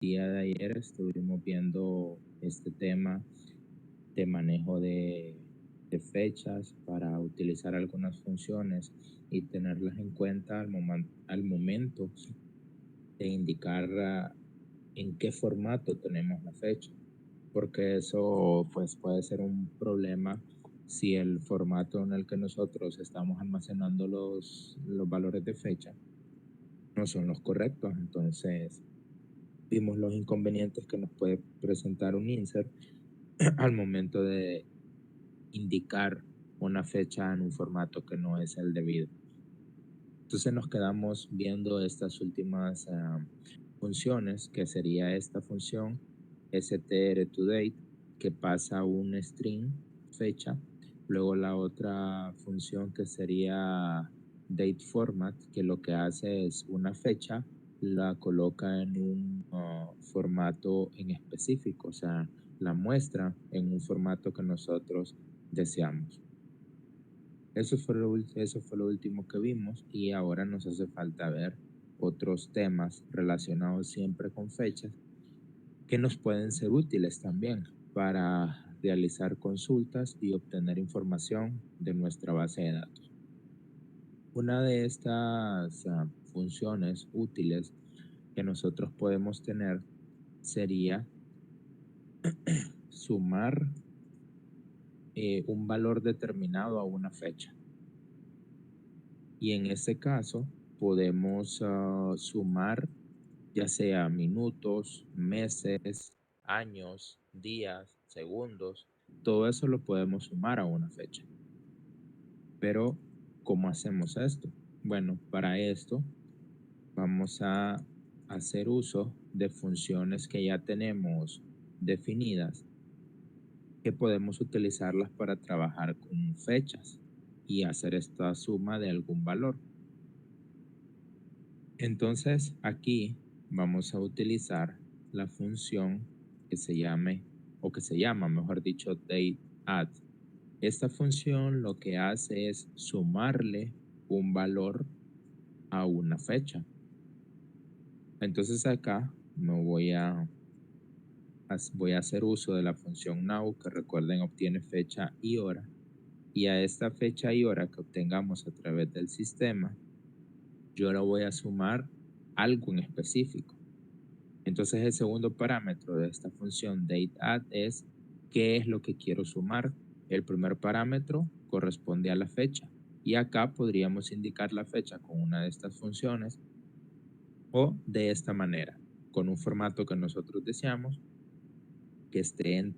Día de ayer estuvimos viendo este tema de manejo de fechas para utilizar algunas funciones y tenerlas en cuenta al momento de indicar en qué formato tenemos la fecha, porque eso pues puede ser un problema si el formato en el que nosotros estamos almacenando los valores de fecha no son los correctos. Entonces vimos los inconvenientes que nos puede presentar un insert al momento de indicar una fecha en un formato que no es el debido. Entonces nos quedamos viendo estas últimas funciones, que sería esta función strTodate, que pasa un string, fecha, luego la otra función que sería dateFormat, que lo que hace es una fecha, la coloca en un formato en específico, o sea, la muestra en un formato que nosotros deseamos. Eso fue lo último que vimos y ahora nos hace falta ver otros temas relacionados siempre con fechas que nos pueden ser útiles también para realizar consultas y obtener información de nuestra base de datos. Una de estas funciones útiles que nosotros podemos tener sería sumar un valor determinado a una fecha. Y en este caso podemos sumar ya sea minutos, meses, años, días, segundos, todo eso lo podemos sumar a una fecha. Pero, ¿cómo hacemos esto? Bueno, para esto vamos a hacer uso de funciones que ya tenemos definidas, que podemos utilizarlas para trabajar con fechas y hacer esta suma de algún valor. Entonces, aquí vamos a utilizar la función que se llame, o que se llama, mejor dicho, dateAdd. Esta función lo que hace es sumarle un valor a una fecha. Entonces acá me voy a hacer uso de la función now, que recuerden obtiene fecha y hora. Y a esta fecha y hora que obtengamos a través del sistema, yo le voy a sumar algo en específico. Entonces el segundo parámetro de esta función dateAdd es qué es lo que quiero sumar. El primer parámetro corresponde a la fecha y acá podríamos indicar la fecha con una de estas funciones o de esta manera, con un formato que nosotros deseamos que esté en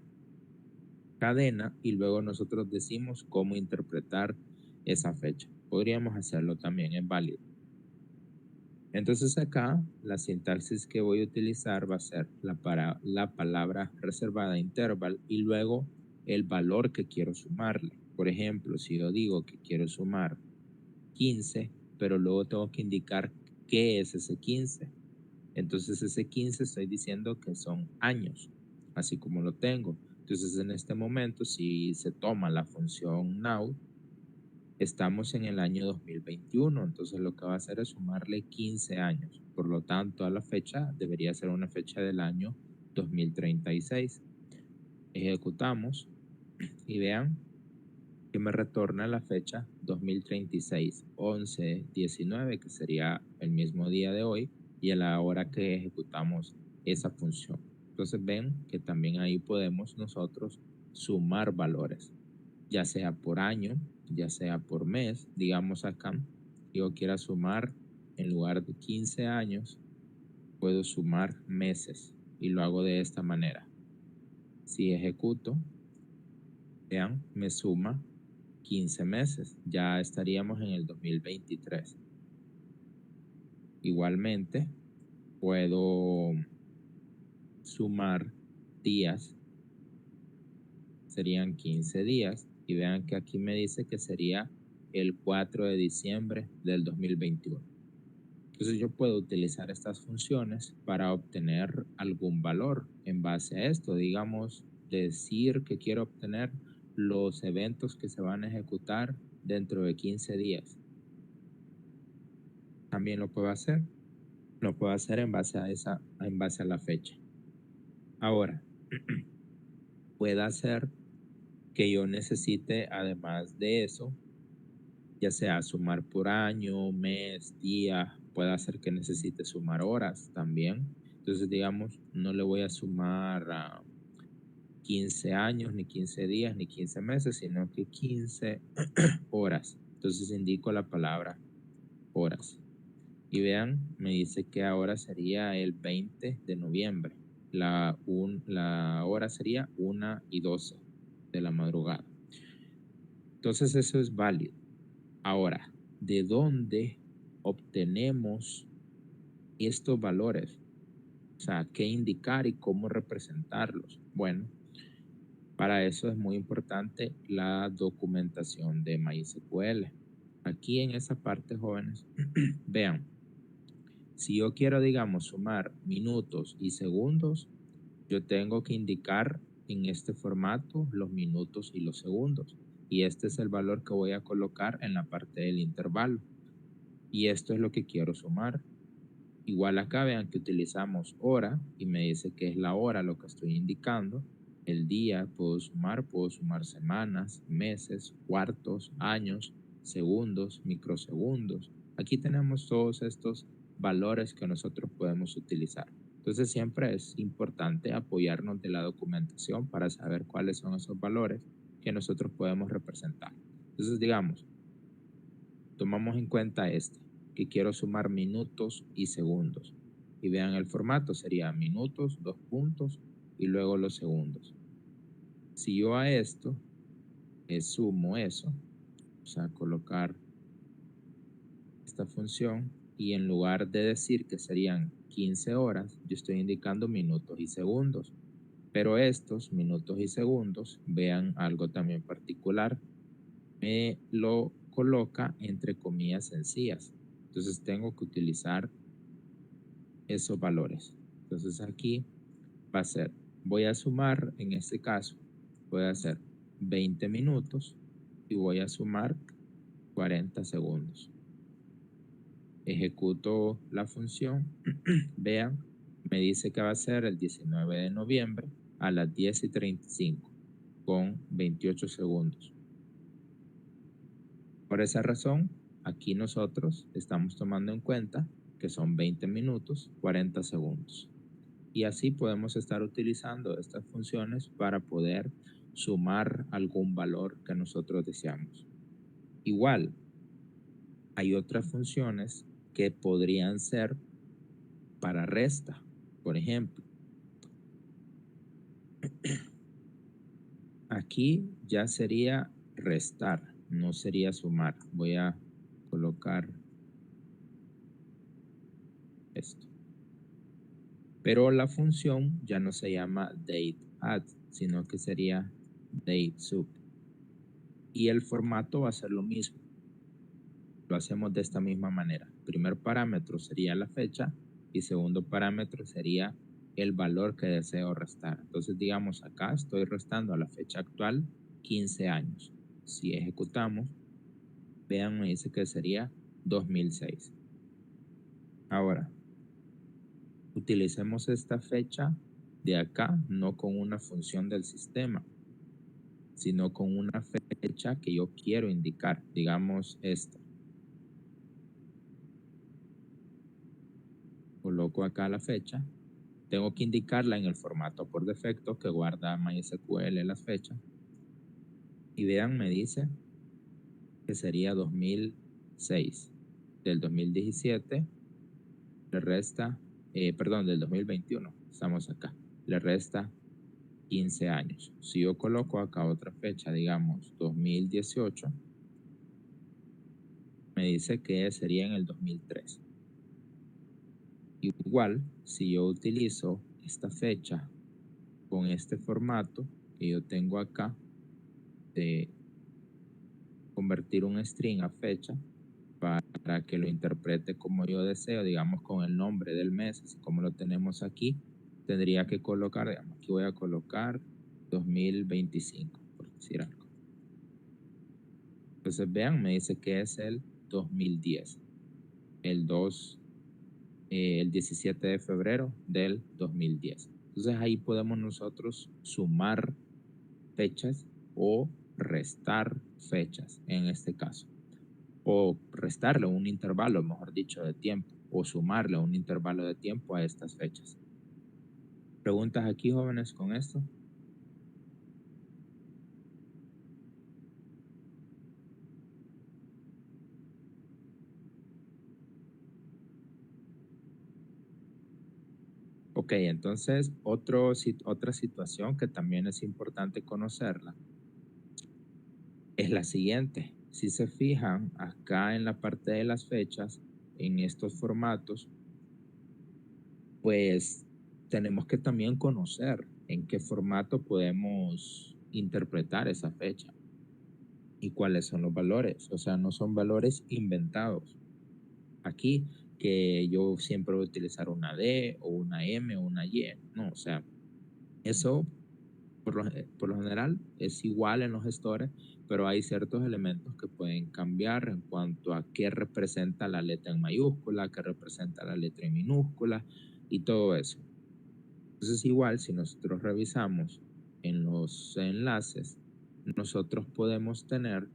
cadena y luego nosotros decimos cómo interpretar esa fecha. Podríamos hacerlo también, es válido. Entonces acá la sintaxis que voy a utilizar va a ser la palabra reservada interval y luego el valor que quiero sumarle. Por ejemplo, si yo digo que quiero sumar 15, pero luego tengo que indicar qué es ese 15. Entonces ese 15 estoy diciendo que son años, así como lo tengo. Entonces en este momento, si se toma la función now, estamos en el año 2021, entonces lo que va a hacer es sumarle 15 años. Por lo tanto, a la fecha debería ser una fecha del año 2036. Ejecutamos y vean que me retorna la fecha 2036, 11/19, que sería el mismo día de hoy y a la hora que ejecutamos esa función. Entonces ven que también ahí podemos nosotros sumar valores, ya sea por año, ya sea por mes. Digamos acá, yo quiera sumar en lugar de 15 años, puedo sumar meses y lo hago de esta manera. Si ejecuto, vean, me suma 15 meses, ya estaríamos en el 2023. Igualmente, puedo sumar días, serían 15 días, y vean que aquí me dice que sería el 4 de diciembre del 2021. Entonces yo puedo utilizar estas funciones para obtener algún valor en base a esto. Digamos, decir que quiero obtener los eventos que se van a ejecutar dentro de 15 días. También lo puedo hacer. lo puedo hacer en base en base a la fecha. Ahora, puede ser que yo necesite, además de eso, ya sea sumar por año, mes, día, puede hacer que necesite sumar horas también. Entonces, digamos, no le voy a sumar a 15 años, ni 15 días, ni 15 meses, sino que 15 horas. Entonces indico la palabra horas. Y vean, me dice que ahora sería el 20 de noviembre. La hora sería 1:12 de la madrugada. Entonces eso es válido. Ahora, ¿de dónde obtenemos estos valores? O sea, ¿qué indicar y cómo representarlos? Bueno, para eso es muy importante la documentación de MySQL. Aquí en esa parte, jóvenes, vean, si yo quiero, digamos, sumar minutos y segundos, yo tengo que indicar en este formato los minutos y los segundos. Y este es el valor que voy a colocar en la parte del intervalo. Y esto es lo que quiero sumar. Igual acá vean que utilizamos hora y me dice que es la hora lo que estoy indicando. El día puedo sumar semanas, meses, cuartos, años, segundos, microsegundos. Aquí tenemos todos estos valores que nosotros podemos utilizar. Entonces siempre es importante apoyarnos de la documentación para saber cuáles son esos valores que nosotros podemos representar. Entonces digamos, tomamos en cuenta este, que quiero sumar minutos y segundos. Y vean el formato, sería minutos, dos puntos, y luego los segundos. Si yo a esto sumo eso, o sea, colocar esta función, y en lugar de decir que serían 15 horas, yo estoy indicando minutos y segundos. Pero estos minutos y segundos, vean algo también particular, me lo coloca entre comillas sencillas. Entonces tengo que utilizar esos valores. Entonces aquí va a ser, voy a sumar, en este caso, voy a hacer 20 minutos y voy a sumar 40 segundos. Ejecuto la función, vean, me dice que va a ser el 19 de noviembre a las 10:35 con 28 segundos. Por esa razón, aquí nosotros estamos tomando en cuenta que son 20 minutos, 40 segundos. Y así podemos estar utilizando estas funciones para poder sumar algún valor que nosotros deseamos. Igual, hay otras funciones que podrían ser para resta. Por ejemplo, aquí ya sería restar, no sería sumar. Voy a colocar esto. Pero la función ya no se llama dateAdd, sino que sería datesub. Y el formato va a ser lo mismo. Lo hacemos de esta misma manera. Primer parámetro sería la fecha y segundo parámetro sería el valor que deseo restar. Entonces, digamos, acá estoy restando a la fecha actual 15 años. Si ejecutamos, vean, me dice que sería 2006. Ahora, utilicemos esta fecha de acá, no con una función del sistema, sino con una fecha que yo quiero indicar, digamos esta. Coloco acá la fecha, tengo que indicarla en el formato por defecto que guarda MySQL las fechas. Y vean, me dice que sería 2006. Del 2017 le resta, perdón, del 2021, estamos acá, le resta 15 años. Si yo coloco acá otra fecha, digamos 2018, me dice que sería en el 2003. Igual, si yo utilizo esta fecha con este formato que yo tengo acá de convertir un string a fecha para que lo interprete como yo deseo, digamos con el nombre del mes, así como lo tenemos aquí, tendría que colocar, digamos, aquí voy a colocar 2025, por decir algo. Entonces vean, me dice que es el 2010, el 2 el 17 de febrero del 2010. Entonces ahí podemos nosotros sumar fechas o restar fechas en este caso, o restarle un intervalo, mejor dicho, de tiempo, o sumarle un intervalo de tiempo a estas fechas. ¿Preguntas aquí, jóvenes, con esto? Ok, entonces otra situación que también es importante conocerla es la siguiente. Si se fijan acá en la parte de las fechas, en estos formatos, pues tenemos que también conocer en qué formato podemos interpretar esa fecha y cuáles son los valores. O sea, no son valores inventados. Aquí que yo siempre voy a utilizar una D o una M o una Y. No, o sea, eso por lo general es igual en los gestores, pero hay ciertos elementos que pueden cambiar en cuanto a qué representa la letra en mayúscula, qué representa la letra en minúscula y todo eso. Entonces igual si nosotros revisamos en los enlaces, nosotros podemos tener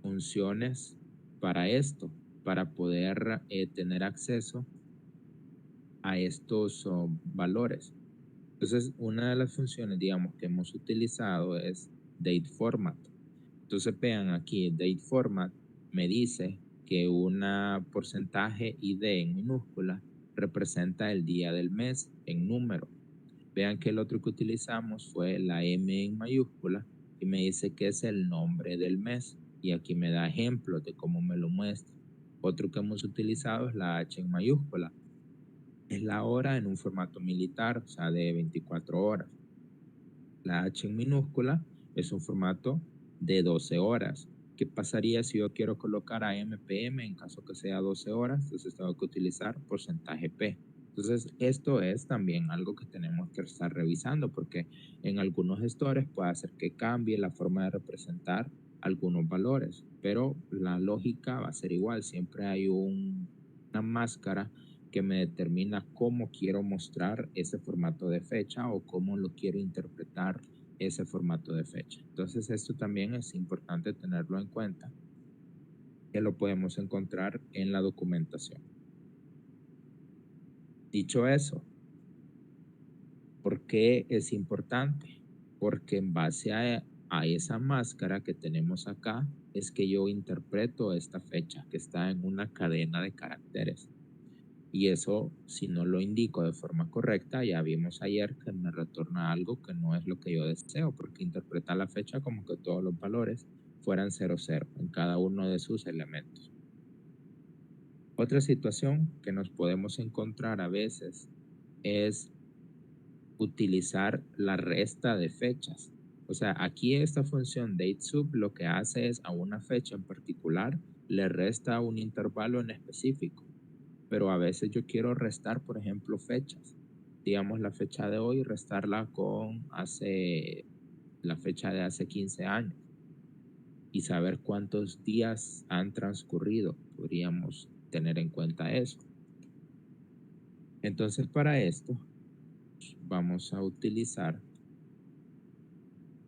funciones para esto, para poder tener acceso a estos valores. Entonces, una de las funciones, digamos, que hemos utilizado es date format. Entonces, vean aquí, date format me dice que una porcentaje ID en minúscula representa el día del mes en número. Vean que el otro que utilizamos fue la M en mayúscula y me dice que es el nombre del mes. Y aquí me da ejemplos de cómo me lo muestra. Otro que hemos utilizado es la H en mayúscula. Es la hora en un formato militar, o sea, de 24 horas. La H en minúscula es un formato de 12 horas. ¿Qué pasaría si yo quiero colocar a MPM en caso que sea 12 horas? Entonces tengo que utilizar porcentaje P. Entonces esto es también algo que tenemos que estar revisando porque en algunos gestores puede hacer que cambie la forma de representar algunos valores, pero la lógica va a ser igual. Siempre hay una máscara que me determina cómo quiero mostrar ese formato de fecha o cómo lo quiero interpretar ese formato de fecha. Entonces esto también es importante tenerlo en cuenta, que lo podemos encontrar en la documentación. Dicho eso, ¿por qué es importante? Porque en base a esa máscara que tenemos acá, es que yo interpreto esta fecha que está en una cadena de caracteres. Y eso, si no lo indico de forma correcta, ya vimos ayer que me retorna algo que no es lo que yo deseo, porque interpreta la fecha como que todos los valores fueran 00 en cada uno de sus elementos. Otra situación que nos podemos encontrar a veces es utilizar la resta de fechas. O sea, aquí esta función datesub lo que hace es a una fecha en particular le resta un intervalo en específico, pero a veces yo quiero restar, por ejemplo, fechas. Digamos la fecha de hoy, restarla con la fecha de hace 15 años y saber cuántos días han transcurrido. Podríamos tener en cuenta eso. Entonces, para esto, vamos a utilizar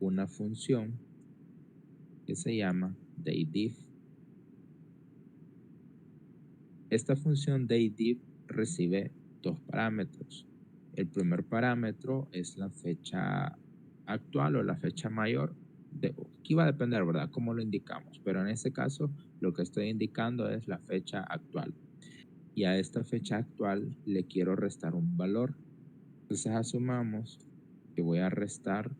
una función que se llama dateDiff. Esta función dateDiff recibe dos parámetros. El primer parámetro es la fecha actual o la fecha mayor. Aquí va a depender, ¿verdad? Cómo lo indicamos. Pero en este caso, lo que estoy indicando es la fecha actual. Y a esta fecha actual le quiero restar un valor. Entonces asumamos que voy a restar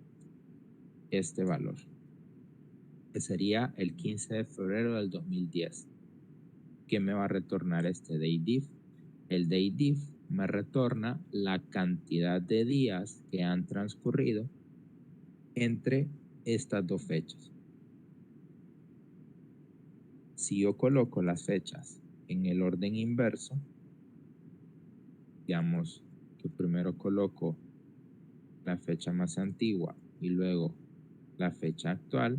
este valor, que sería el 15 de febrero del 2010. ¿Qué me va a retornar este dateDiff? El dateDiff me retorna la cantidad de días que han transcurrido entre estas dos fechas. Si yo coloco las fechas en el orden inverso, digamos que primero coloco la fecha más antigua y luego la fecha actual,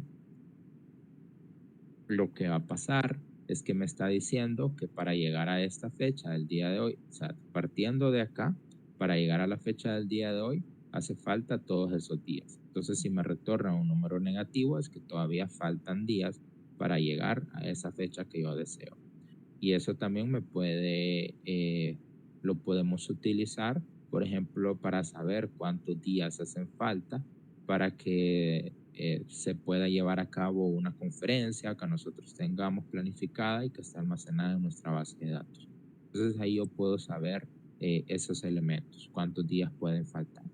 lo que va a pasar es que me está diciendo que para llegar a esta fecha del día de hoy, o sea, partiendo de acá, para llegar a la fecha del día de hoy, hace falta todos esos días. Entonces, si me retorna un número negativo, es que todavía faltan días para llegar a esa fecha que yo deseo. Y eso también lo podemos utilizar, por ejemplo, para saber cuántos días hacen falta para que se pueda llevar a cabo una conferencia que nosotros tengamos planificada y que esté almacenada en nuestra base de datos. Entonces ahí yo puedo saber esos elementos, cuántos días pueden faltar.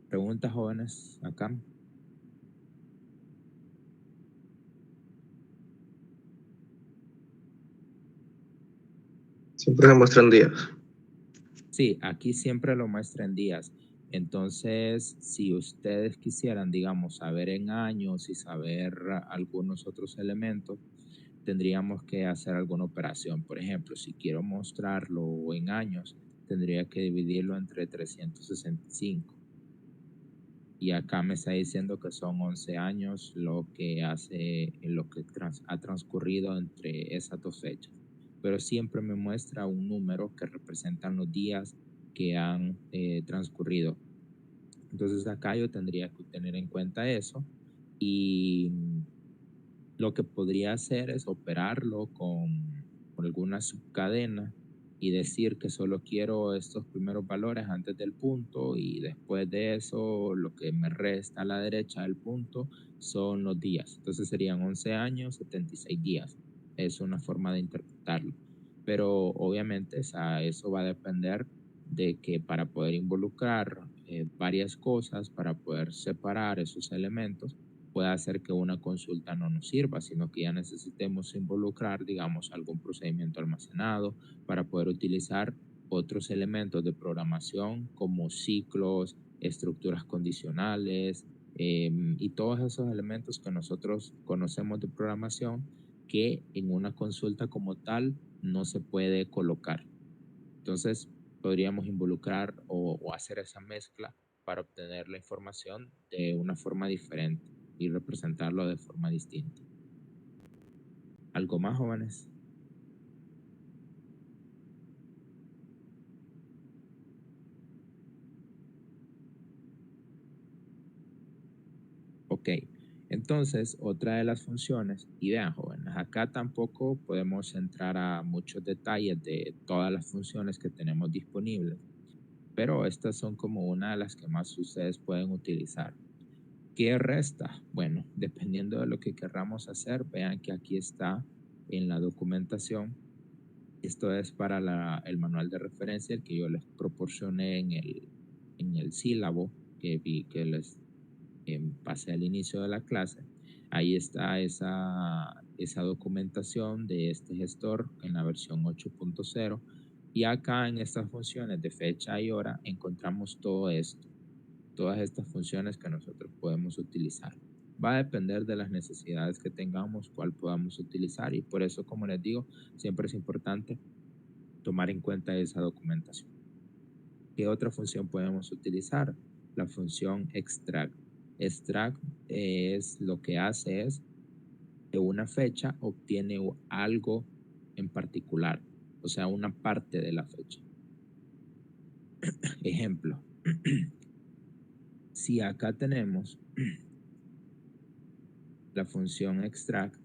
¿Preguntas, jóvenes, acá? Siempre se muestran días. Sí, aquí siempre lo muestra en días. Entonces, si ustedes quisieran, digamos, saber en años y saber algunos otros elementos, tendríamos que hacer alguna operación. Por ejemplo, si quiero mostrarlo en años, tendría que dividirlo entre 365. Y acá me está diciendo que son 11 años lo que ha transcurrido entre esas dos fechas. Pero siempre me muestra un número que representan los días que han transcurrido. Entonces acá yo tendría que tener en cuenta eso y lo que podría hacer es operarlo con alguna subcadena y decir que solo quiero estos primeros valores antes del punto y después de eso lo que me resta a la derecha del punto son los días. Entonces serían 11 años, 76 días. Es una forma de interpretarlo. Pero obviamente eso va a depender de que para poder involucrar varias cosas, para poder separar esos elementos, puede hacer que una consulta no nos sirva, sino que ya necesitemos involucrar, digamos, algún procedimiento almacenado para poder utilizar otros elementos de programación como ciclos, estructuras condicionales y todos esos elementos que nosotros conocemos de programación que en una consulta como tal no se puede colocar. Entonces, podríamos involucrar o hacer esa mezcla para obtener la información de una forma diferente y representarlo de forma distinta. ¿Algo más, jóvenes? Ok. Entonces, otra de las funciones, y vean, jóvenes, acá tampoco podemos entrar a muchos detalles de todas las funciones que tenemos disponibles, pero estas son como una de las que más ustedes pueden utilizar. ¿Qué resta? Bueno, dependiendo de lo que querramos hacer, vean que aquí está en la documentación. Esto es para el manual de referencia, el que yo les proporcioné en el sílabo que les pasé al inicio de la clase. Ahí está esa documentación de este gestor en la versión 8.0. Y acá en estas funciones de fecha y hora encontramos todo esto, todas estas funciones que nosotros podemos utilizar. Va a depender de las necesidades que tengamos, cuál podamos utilizar y por eso, como les digo, siempre es importante tomar en cuenta esa documentación. ¿Qué otra función podemos utilizar? La función extract. Extract es lo que hace es de una fecha obtiene algo en particular, o sea, una parte de la fecha. Ejemplo, si acá tenemos la función extract,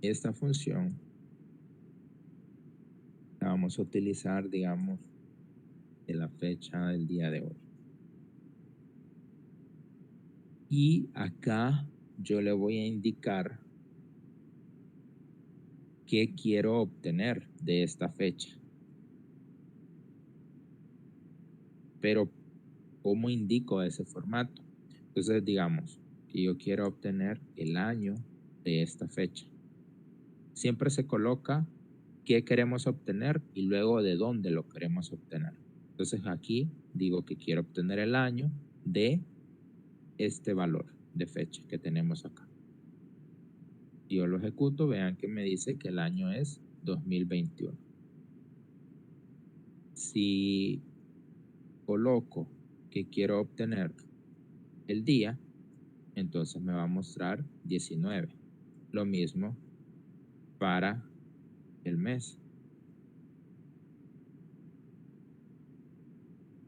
esta función la vamos a utilizar, digamos, de la fecha del día de hoy. Y acá yo le voy a indicar qué quiero obtener de esta fecha. Pero, ¿cómo indico ese formato? Entonces, digamos que yo quiero obtener el año de esta fecha. Siempre se coloca qué queremos obtener y luego de dónde lo queremos obtener. Entonces, aquí digo que quiero obtener el año de este valor de fecha que tenemos acá. Yo lo ejecuto, vean que me dice que el año es 2021. Si coloco que quiero obtener el día, entonces me va a mostrar 19. Lo mismo para el mes.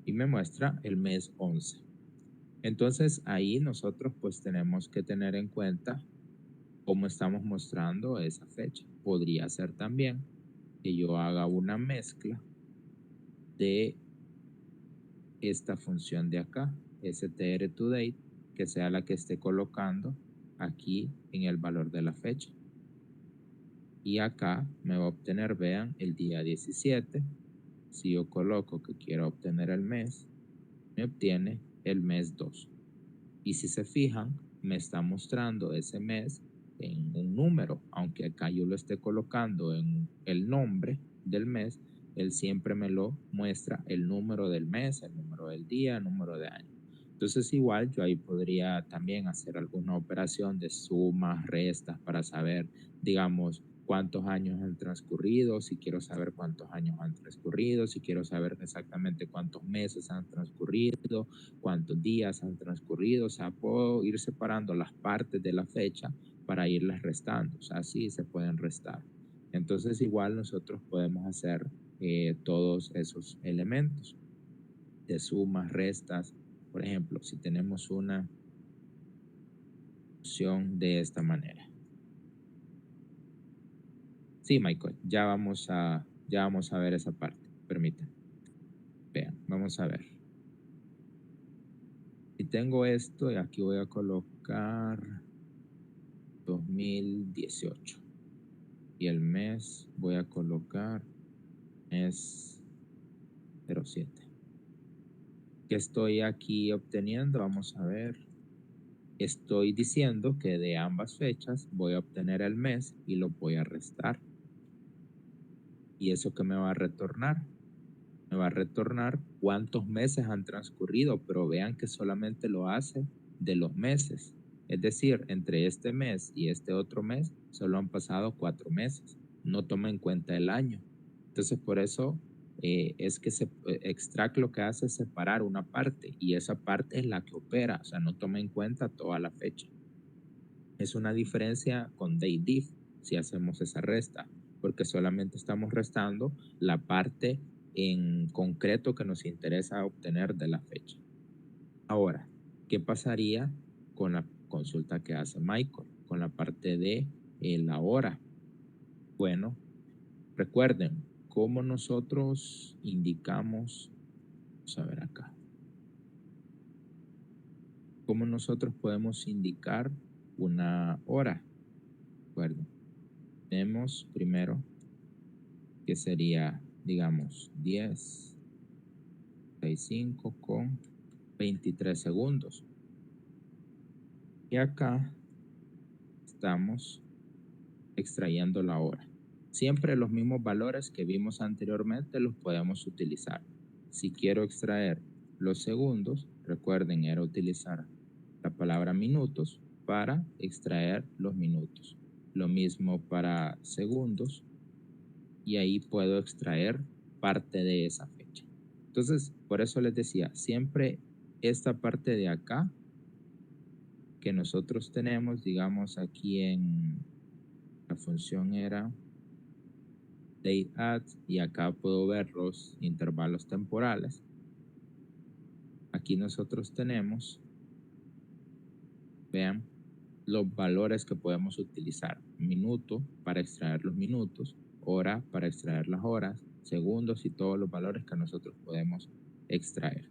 Y me muestra el mes 11. Entonces ahí nosotros pues tenemos que tener en cuenta cómo estamos mostrando esa fecha. Podría ser también que yo haga una mezcla de esta función de acá, str2date, que sea la que esté colocando aquí en el valor de la fecha. Y acá me va a obtener, vean, el día 17. Si yo coloco que quiero obtener el mes, me obtiene el mes 2. Y si se fijan, me está mostrando ese mes en un número, aunque acá yo lo esté colocando en el nombre del mes, él siempre me lo muestra el número del mes, el número del día, el número de año. Entonces igual yo ahí podría también hacer alguna operación de sumas, restas para saber, digamos, cuántos años han transcurrido, si quiero saber cuántos años han transcurrido, si quiero saber exactamente cuántos meses han transcurrido, cuántos días han transcurrido, o sea, puedo ir separando las partes de la fecha para irlas restando, o sea, así se pueden restar. Entonces igual nosotros podemos hacer todos esos elementos de sumas, restas. Por ejemplo, si tenemos una función de esta manera. Sí, Michael, ya vamos a ver esa parte. Permítanme. Vean, vamos a ver. Si tengo esto, y aquí voy a colocar 2018. Y el mes voy a colocar mes 07. ¿Qué estoy aquí obteniendo? Vamos a ver. Estoy diciendo que de ambas fechas voy a obtener el mes y lo voy a restar. ¿Y eso qué me va a retornar? Me va a retornar cuántos meses han transcurrido, pero vean que solamente lo hace de los meses. Es decir, entre este mes y este otro mes solo han pasado 4 meses. No toma en cuenta el año. Entonces, por eso es que extract lo que hace es separar una parte y esa parte es la que opera, o sea, no toma en cuenta toda la fecha. Es una diferencia con DayDiff si hacemos esa resta, porque solamente estamos restando la parte en concreto que nos interesa obtener de la fecha. Ahora, ¿qué pasaría con la consulta que hace Michael? Con la parte de la hora. Bueno, recuerden cómo nosotros indicamos, vamos a ver acá, cómo nosotros podemos indicar una hora. Recuerden, tenemos primero que sería, digamos, 10:65 con 23 segundos. Y acá estamos extrayendo la hora. Siempre los mismos valores que vimos anteriormente los podemos utilizar. Si quiero extraer los segundos, recuerden, era utilizar la palabra minutos para extraer los minutos. Lo mismo para segundos, y ahí puedo extraer parte de esa fecha. Entonces, por eso les decía, siempre esta parte de acá que nosotros tenemos, digamos aquí en la función era dateAdd, y acá puedo ver los intervalos temporales. Aquí nosotros tenemos, vean, los valores que podemos utilizar: minuto para extraer los minutos, hora para extraer las horas, segundos y todos los valores que nosotros podemos extraer.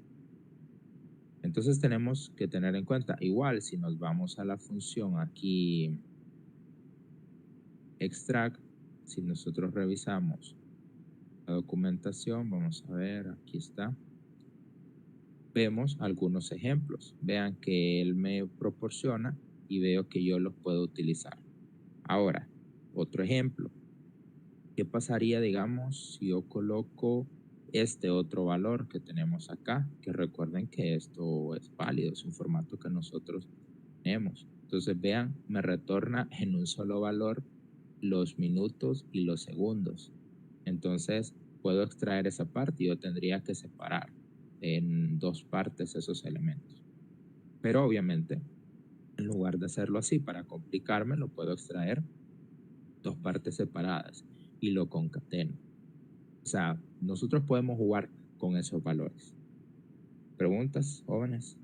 Entonces tenemos que tener en cuenta, igual si nos vamos a la función aquí extract, si nosotros revisamos la documentación, vamos a ver, aquí está, vemos algunos ejemplos. Vean que él me proporciona y veo que yo los puedo utilizar. Ahora, otro ejemplo. ¿Qué pasaría, digamos, si yo coloco este otro valor que tenemos acá? Que recuerden que esto es válido, es un formato que nosotros tenemos. Entonces, vean, me retorna en un solo valor los minutos y los segundos. Entonces, puedo extraer esa parte y yo tendría que separar en dos partes esos elementos. Pero obviamente En lugar de hacerlo así para complicarme, lo puedo extraer dos partes separadas y lo concateno. O sea, nosotros podemos jugar con esos valores. ¿Preguntas, jóvenes?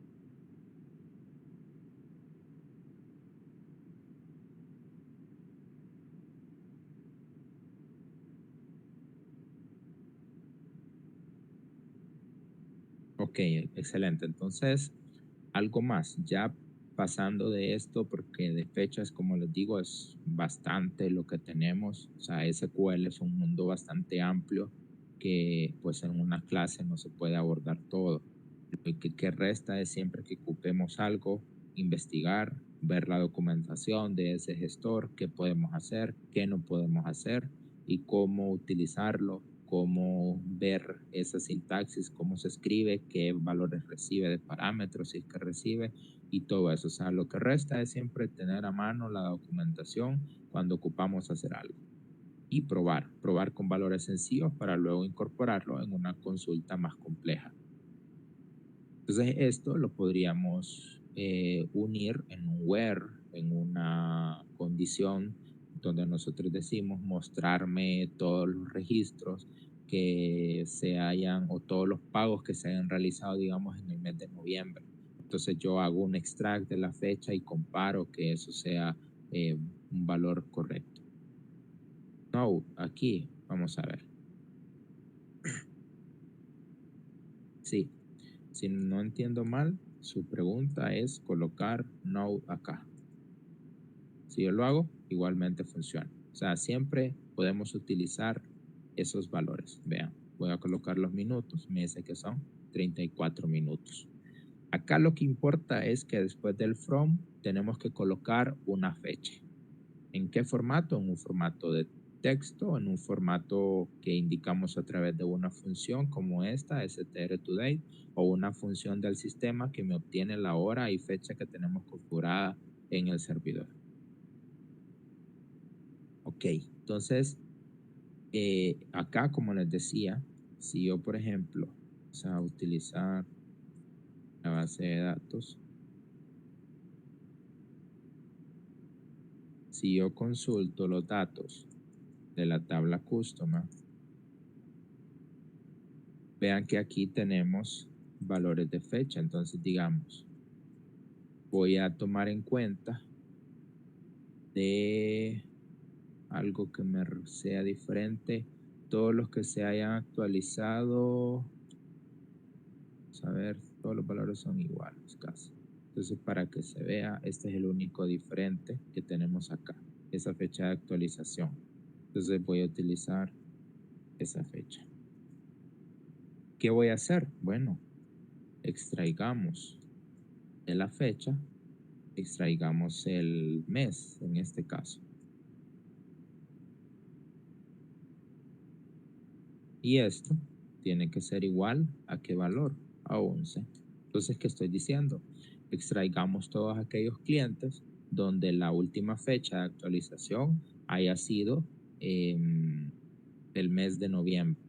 Ok, excelente. Entonces, algo más, ya pasando de esto, porque de fechas, como les digo, es bastante lo que tenemos. O sea, SQL es un mundo bastante amplio que pues en una clase no se puede abordar todo. Lo que resta es siempre que ocupemos algo, investigar, ver la documentación de ese gestor, qué podemos hacer, qué no podemos hacer y cómo utilizarlo, cómo ver esa sintaxis, cómo se escribe, qué valores recibe de parámetros, si es que recibe y todo eso. O sea, lo que resta es siempre tener a mano la documentación cuando ocupamos hacer algo y probar con valores sencillos para luego incorporarlo en una consulta más compleja. Entonces esto lo podríamos unir en un where, en una condición donde nosotros decimos mostrarme todos los registros que se hayan o todos los pagos que se hayan realizado, digamos, en el mes de noviembre. Entonces yo hago un extract de la fecha y comparo que eso sea un valor correcto. No, aquí vamos a ver. Sí, si no entiendo mal, su pregunta es colocar no acá. Si yo lo hago, igualmente funciona. O sea, siempre podemos utilizar esos valores. Vean, voy a colocar los minutos. Me dice que son 34 minutos. Acá lo que importa es que después del from tenemos que colocar una fecha. ¿En qué formato? En un formato de texto, en un formato que indicamos a través de una función como esta, strToday, o una función del sistema que me obtiene la hora y fecha que tenemos configurada en el servidor. Ok, entonces acá, como les decía, si yo, por ejemplo, vamos a utilizar la base de datos, si yo consulto los datos de la tabla customer, vean que aquí tenemos valores de fecha. Entonces, digamos, voy a tomar en cuenta de algo que me sea diferente, todos los que se hayan actualizado. Vamos a ver, todos los valores son iguales casi. Entonces, para que se vea, este es el único diferente que tenemos acá, esa fecha de actualización. Entonces voy a utilizar esa fecha. ¿Qué voy a hacer? Bueno, extraigamos de la fecha, extraigamos el mes en este caso. Y esto tiene que ser igual a qué valor, a 11. Entonces, ¿qué estoy diciendo? Extraigamos todos aquellos clientes donde la última fecha de actualización haya sido eh, el mes de noviembre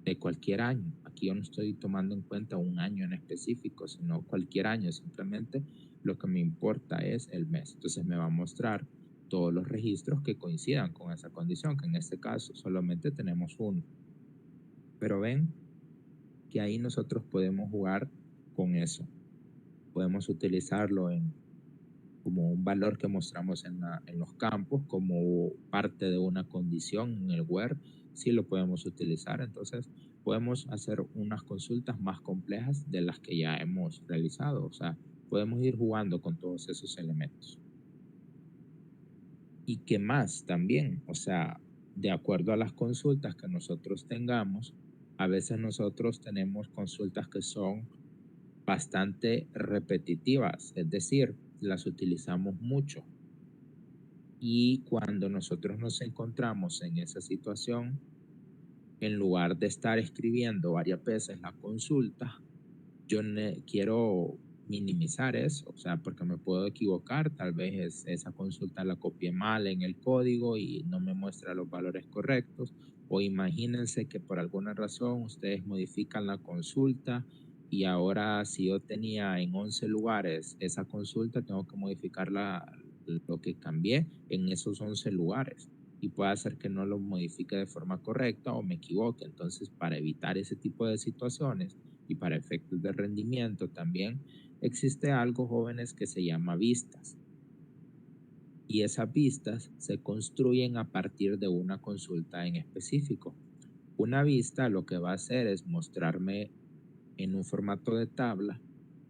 de cualquier año. Aquí yo no estoy tomando en cuenta un año en específico, sino cualquier año. Simplemente lo que me importa es el mes. Entonces me va a mostrar todos los registros que coincidan con esa condición, que en este caso solamente tenemos uno. Pero ven que ahí nosotros podemos jugar con eso. Podemos utilizarlo como un valor que mostramos en los campos, como parte de una condición en el where, sí lo podemos utilizar. Entonces, podemos hacer unas consultas más complejas de las que ya hemos realizado. O sea, podemos ir jugando con todos esos elementos. ¿Y qué más también? O sea, de acuerdo a las consultas que nosotros tengamos, a veces nosotros tenemos consultas que son bastante repetitivas, es decir, las utilizamos mucho. Y cuando nosotros nos encontramos en esa situación, en lugar de estar escribiendo varias veces la consulta, yo quiero minimizar eso, o sea, porque me puedo equivocar, tal vez esa consulta la copié mal en el código y no me muestra los valores correctos, o imagínense que por alguna razón ustedes modifican la consulta y ahora si yo tenía en 11 lugares esa consulta, tengo que modificar lo que cambié en esos 11 lugares y puede hacer que no lo modifique de forma correcta o me equivoque. Entonces, para evitar ese tipo de situaciones y para efectos de rendimiento también, existe algo, jóvenes, que se llama vistas. Y esas vistas se construyen a partir de una consulta en específico. Una vista lo que va a hacer es mostrarme en un formato de tabla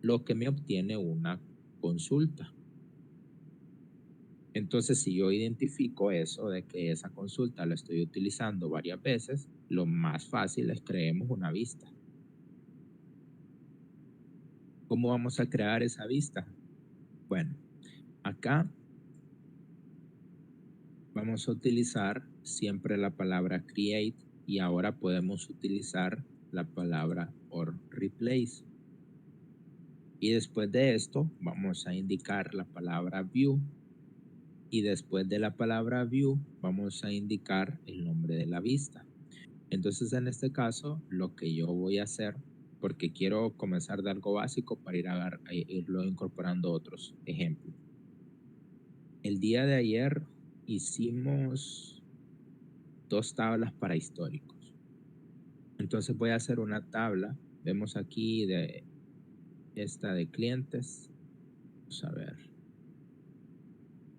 lo que me obtiene una consulta. Entonces, si yo identifico eso de que esa consulta la estoy utilizando varias veces, lo más fácil es creemos una vista. ¿Cómo vamos a crear esa vista? Bueno, acá vamos a utilizar siempre la palabra create y ahora podemos utilizar la palabra or replace. Y después de esto vamos a indicar la palabra view y después de la palabra view vamos a indicar el nombre de la vista. Entonces, en este caso, lo que yo voy a hacer, porque quiero comenzar de algo básico para irlo incorporando otros ejemplos. El día de ayer hicimos 2 tablas para históricos. Entonces voy a hacer una tabla. Vemos aquí de esta de clientes. Vamos a ver.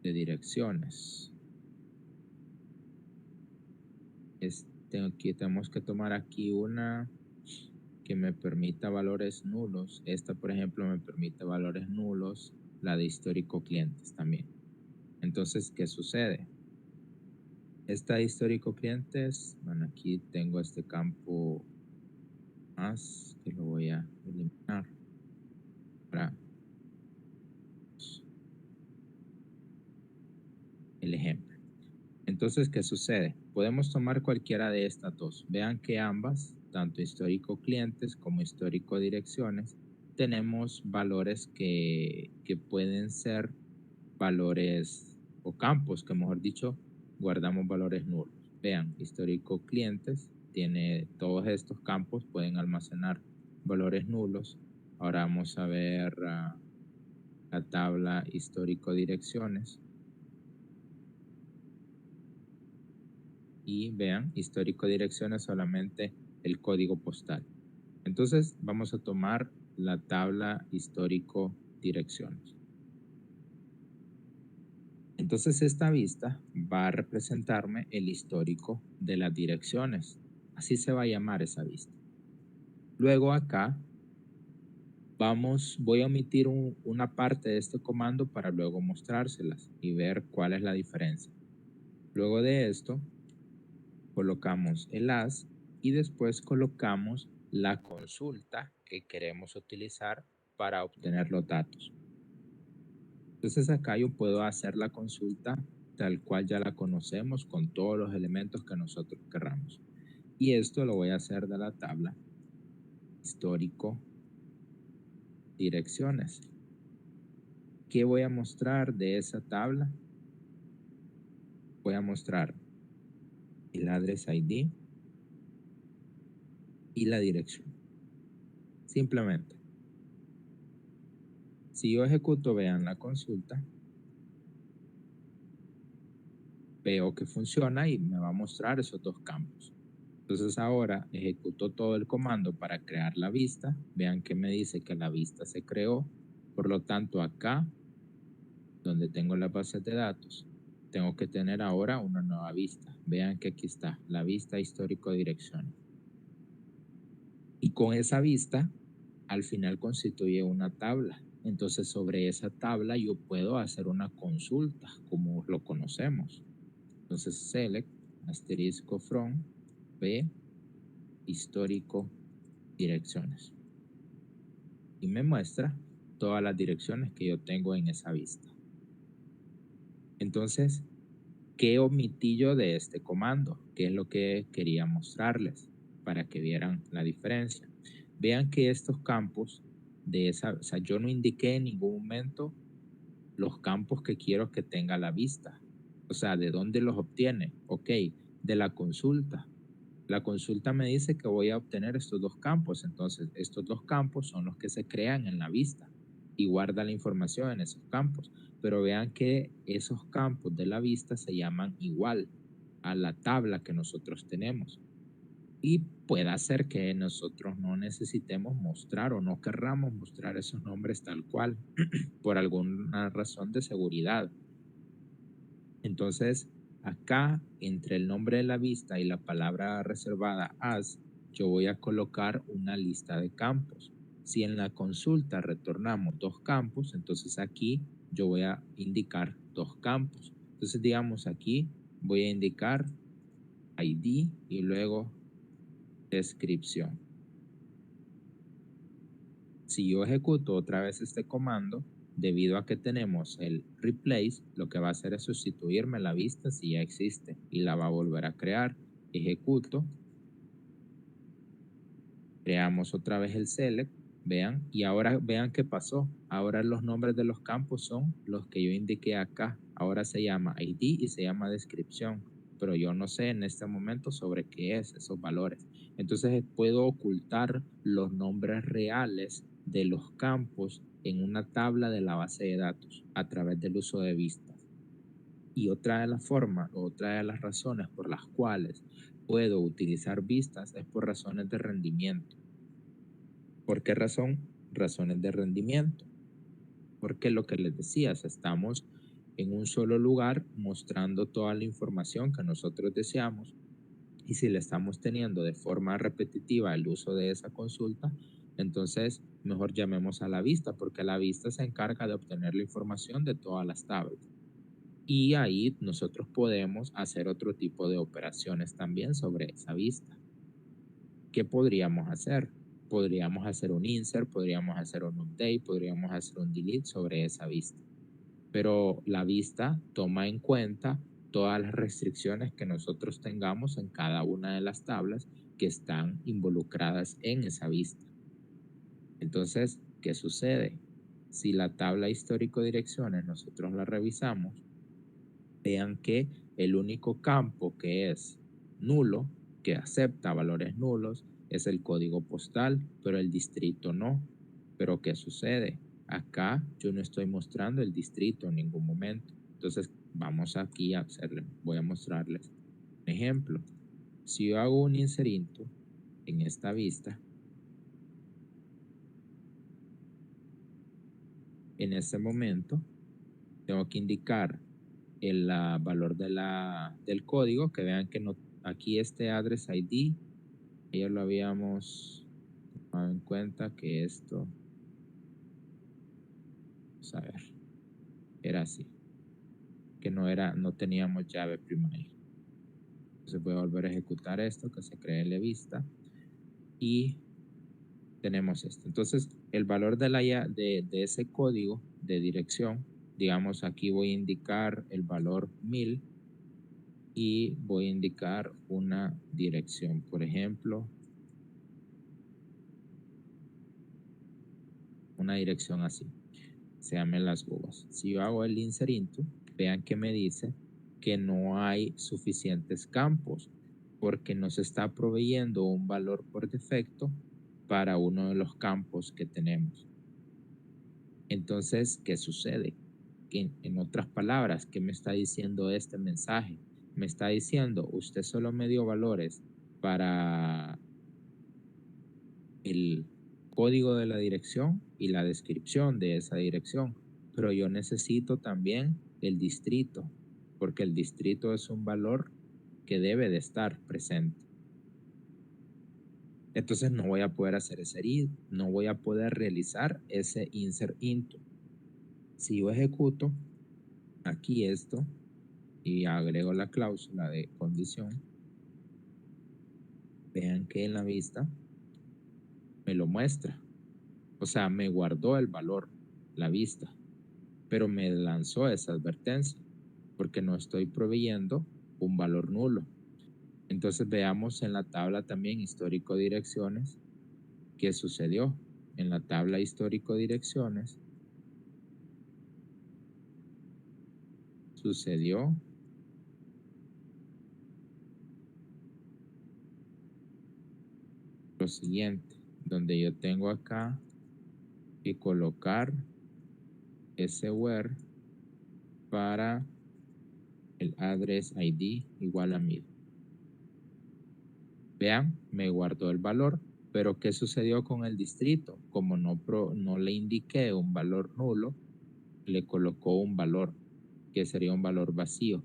De direcciones. Aquí tenemos que tomar aquí una que me permita valores nulos. Esta, por ejemplo, me permite valores nulos. La de histórico clientes también. Entonces, ¿qué sucede? Esta de histórico clientes, bueno, aquí tengo este campo más que lo voy a eliminar para el ejemplo. Entonces, ¿qué sucede? Podemos tomar cualquiera de estas dos. Vean que ambas, tanto histórico clientes como histórico direcciones, tenemos valores que pueden ser valores o campos, que mejor dicho, guardamos valores nulos. Vean, histórico clientes tiene todos estos campos, pueden almacenar valores nulos. Ahora vamos a ver la tabla histórico direcciones. Y vean, histórico direcciones solamente el código postal. Entonces vamos a tomar la tabla histórico direcciones. Entonces esta vista va a representarme el histórico de las direcciones. Así se va a llamar esa vista. Luego acá voy a omitir una parte de este comando para luego mostrárselas y ver cuál es la diferencia. Luego de esto, colocamos el as y después colocamos la consulta que queremos utilizar para obtener los datos. Entonces acá yo puedo hacer la consulta tal cual ya la conocemos con todos los elementos que nosotros querramos. Y esto lo voy a hacer de la tabla histórico direcciones. ¿Qué voy a mostrar de esa tabla? Voy a mostrar el address ID y la dirección. Simplemente. Si yo ejecuto, vean la consulta, veo que funciona y me va a mostrar esos dos campos. Entonces ahora ejecuto todo el comando para crear la vista. Vean que me dice que la vista se creó. Por lo tanto, acá, donde tengo las bases de datos, tengo que tener ahora una nueva vista. Vean que aquí está, la vista histórico dirección. Y con esa vista, al final constituye una tabla. Entonces, sobre esa tabla yo puedo hacer una consulta, como lo conocemos. Entonces, select, asterisco from, B, histórico, direcciones. Y me muestra todas las direcciones que yo tengo en esa vista. Entonces, ¿qué omití yo de este comando? ¿Qué es lo que quería mostrarles para que vieran la diferencia? Vean que estos campos o sea, yo no indiqué en ningún momento los campos que quiero que tenga la vista. O sea, ¿de dónde los obtiene? Ok, de la consulta. La consulta me dice que voy a obtener estos dos campos, entonces estos dos campos son los que se crean en la vista y guarda la información en esos campos. Pero vean que esos campos de la vista se llaman igual a la tabla que nosotros tenemos. Y puede ser que nosotros no necesitemos mostrar o no querramos mostrar esos nombres tal cual por alguna razón de seguridad. Entonces, acá entre el nombre de la vista y la palabra reservada as, yo voy a colocar una lista de campos. Si en la consulta retornamos dos campos, entonces aquí yo voy a indicar dos campos. Entonces, digamos aquí voy a indicar ID y luego descripción. Si yo ejecuto otra vez este comando, debido a que tenemos el replace, lo que va a hacer es sustituirme la vista si ya existe y la va a volver a crear. Ejecuto, creamos otra vez el select, vean, y ahora vean qué pasó. Ahora los nombres de los campos son los que yo indiqué acá. Ahora se llama ID y se llama descripción, pero yo no sé en este momento sobre qué es esos valores. Entonces puedo ocultar los nombres reales de los campos en una tabla de la base de datos a través del uso de vistas. Y otra de las formas, otra de las razones por las cuales puedo utilizar vistas es por razones de rendimiento. ¿Por qué razón? Razones de rendimiento. Porque lo que les decía, estamos en un solo lugar mostrando toda la información que nosotros deseamos y si le estamos teniendo de forma repetitiva el uso de esa consulta, entonces mejor llamemos a la vista porque la vista se encarga de obtener la información de todas las tablas. Y ahí nosotros podemos hacer otro tipo de operaciones también sobre esa vista. ¿Qué podríamos hacer? Podríamos hacer un insert, podríamos hacer un update, podríamos hacer un delete sobre esa vista. Pero la vista toma en cuenta todas las restricciones que nosotros tengamos en cada una de las tablas que están involucradas en esa vista. Entonces, ¿qué sucede? Si la tabla histórico direcciones nosotros la revisamos, vean que el único campo que es nulo, que acepta valores nulos, es el código postal, pero el distrito no. Pero ¿qué sucede? Acá yo no estoy mostrando el distrito en ningún momento. Entonces vamos aquí a hacerle, voy a mostrarles un ejemplo. Si yo hago un inserinto en esta vista, en ese momento tengo que indicar el valor del código, que vean que no, aquí este address ID, ya lo habíamos tomado en cuenta que esto, vamos a ver, era así, que no teníamos llave primaria. Entonces voy a volver a ejecutar esto, que se cree la vista, y tenemos esto. Entonces el valor de ese código de dirección, digamos aquí voy a indicar el valor 1000 y voy a indicar una dirección, por ejemplo, una dirección así, se llamen las uvas. Si yo hago el insert into, vean que me dice que no hay suficientes campos porque nos está proveyendo un valor por defecto para uno de los campos que tenemos. Entonces, ¿qué sucede? Que en otras palabras, ¿qué me está diciendo este mensaje? Me está diciendo, usted solo me dio valores para el código de la dirección y la descripción de esa dirección, pero yo necesito también el distrito, porque el distrito es un valor que debe de estar presente. Entonces no voy a poder hacer ese read, no voy a poder realizar ese insert into. Si yo ejecuto aquí esto y agrego la cláusula de condición, vean que en la vista me lo muestra. O sea, me guardó el valor, la vista, pero me lanzó esa advertencia porque no estoy proveyendo un valor nulo. Entonces veamos en la tabla también histórico direcciones qué sucedió. En la tabla histórico direcciones sucedió lo siguiente, donde yo tengo acá que colocar ese where para el address ID igual a 1000. Vean, me guardó el valor, pero ¿qué sucedió con el distrito? Como no le indiqué un valor nulo, le colocó un valor, que sería un valor vacío.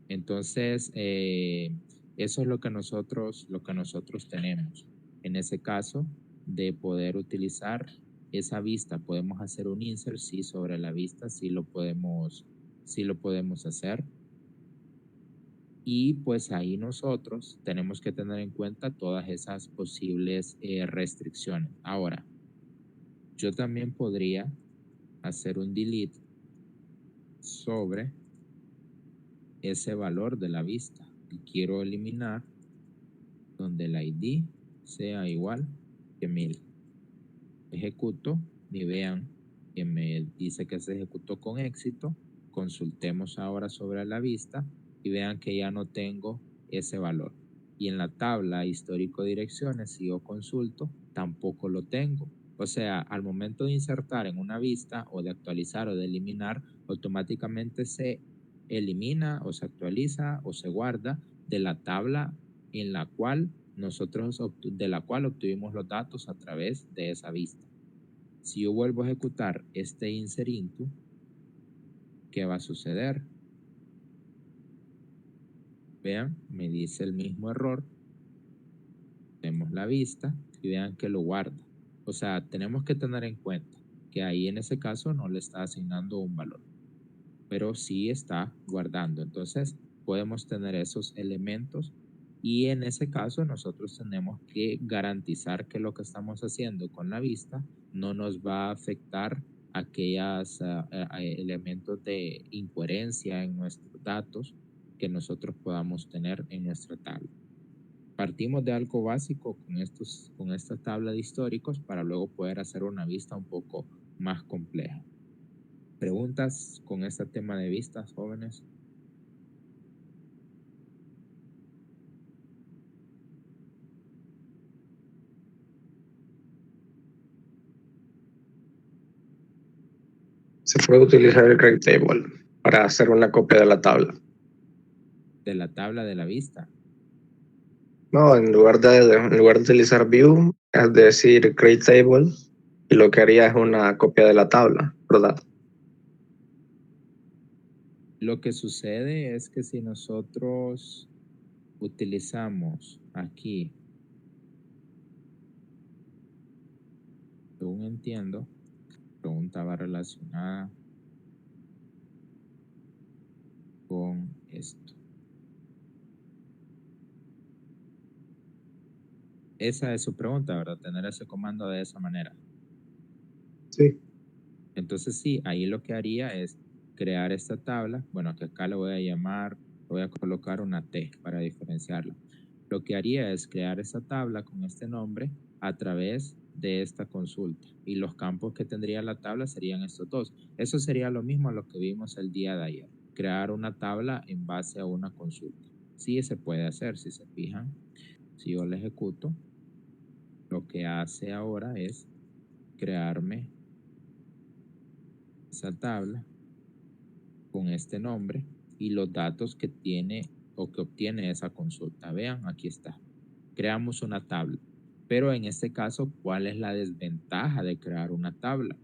Entonces, eso es lo que nosotros tenemos. En ese caso, de poder utilizar esa vista, podemos hacer un insert, sí, sobre la vista, sí lo podemos hacer. Y pues ahí nosotros tenemos que tener en cuenta todas esas posibles restricciones. Ahora, yo también podría hacer un delete sobre ese valor de la vista y quiero eliminar donde el ID sea igual que 1000. Ejecuto y vean que me dice que se ejecutó con éxito. Consultemos ahora sobre la vista y vean que ya no tengo ese valor. Y en la tabla histórico direcciones, si yo consulto, tampoco lo tengo. O sea, al momento de insertar en una vista o de actualizar o de eliminar, automáticamente se elimina o se actualiza o se guarda de la tabla en la cual de la cual obtuvimos los datos a través de esa vista. Si yo vuelvo a ejecutar este insert into, ¿qué va a suceder? Vean, me dice el mismo error. Vemos la vista y vean que lo guarda. O sea, tenemos que tener en cuenta que ahí en ese caso no le está asignando un valor, pero sí está guardando. Entonces, podemos tener esos elementos y en ese caso nosotros tenemos que garantizar que lo que estamos haciendo con la vista no nos va a afectar aquellos elementos de incoherencia en nuestros datos que nosotros podamos tener en nuestra tabla. Partimos de algo básico con esta tabla de históricos para luego poder hacer una vista un poco más compleja. ¿Preguntas con este tema de vistas, jóvenes? Se puede utilizar el Create Table para hacer una copia de la tabla. De la tabla de la vista. No, en lugar de utilizar View, es decir, Create Table, y lo que haría es una copia de la tabla, ¿verdad? Lo que sucede es que si nosotros utilizamos aquí, según entiendo, pregunta va relacionada con esto. Esa es su pregunta, ¿verdad? Tener ese comando de esa manera. Sí. Entonces sí, ahí lo que haría es crear esta tabla. Bueno, que acá le voy a llamar, voy a colocar una T para diferenciarla. Lo que haría es crear esta tabla con este nombre a través de esta consulta. Y los campos que tendría la tabla serían estos dos. Eso sería lo mismo a lo que vimos el día de ayer. Crear una tabla en base a una consulta. Sí se puede hacer, si se fijan. Si yo la ejecuto, lo que hace ahora es crearme esa tabla con este nombre y los datos que tiene o que obtiene esa consulta. Vean, aquí está. Creamos una tabla. Pero en este caso, ¿cuál es la desventaja de crear una tabla?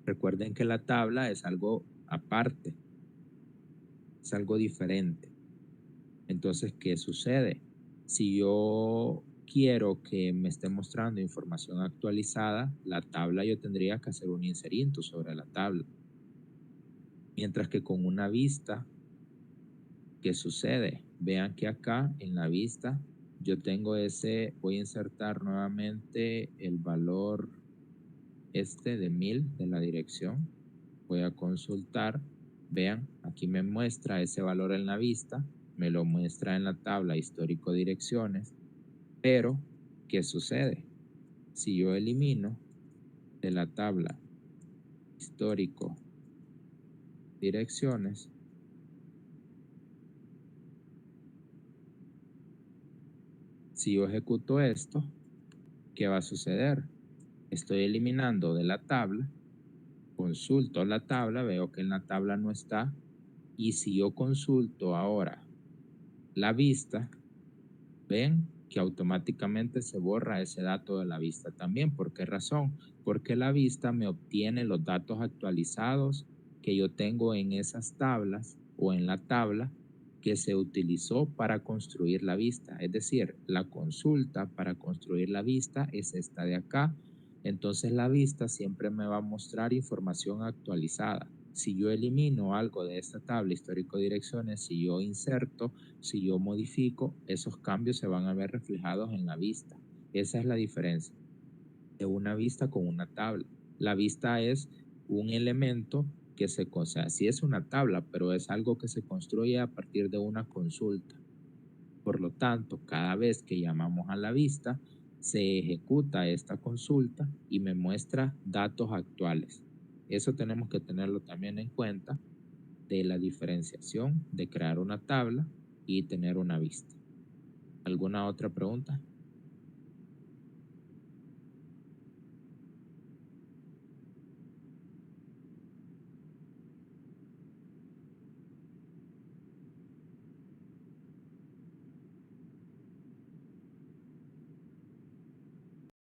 Recuerden que la tabla es algo aparte, es algo diferente. Entonces, ¿qué sucede? Si yo quiero que me esté mostrando información actualizada, la tabla yo tendría que hacer un inserinto sobre la tabla. Mientras que con una vista, ¿qué sucede? Vean que acá en la vista yo tengo voy a insertar nuevamente el valor de 1000 de la dirección. Voy a consultar. Vean, aquí me muestra ese valor en la vista, me lo muestra en la tabla histórico direcciones, pero ¿qué sucede? Si yo elimino de la tabla histórico direcciones, Si yo ejecuto esto, ¿qué va a suceder? Estoy eliminando de la tabla, consulto la tabla, veo que en la tabla no está, y si yo consulto ahora la vista, ven que automáticamente se borra ese dato de la vista también. ¿Por qué razón? Porque la vista me obtiene los datos actualizados que yo tengo en esas tablas o en la tabla que se utilizó para construir la vista. Es decir, la consulta para construir la vista es esta de acá. Entonces la vista siempre me va a mostrar información actualizada. Si yo elimino algo de esta tabla histórico direcciones, si yo inserto, si yo modifico, esos cambios se van a ver reflejados en la vista. Esa es la diferencia de una vista con una tabla. La vista es un elemento que o sea, sí es una tabla, pero es algo que se construye a partir de una consulta. Por lo tanto, cada vez que llamamos a la vista, se ejecuta esta consulta y me muestra datos actuales. Eso tenemos que tenerlo también en cuenta de la diferenciación de crear una tabla y tener una vista. ¿Alguna otra pregunta?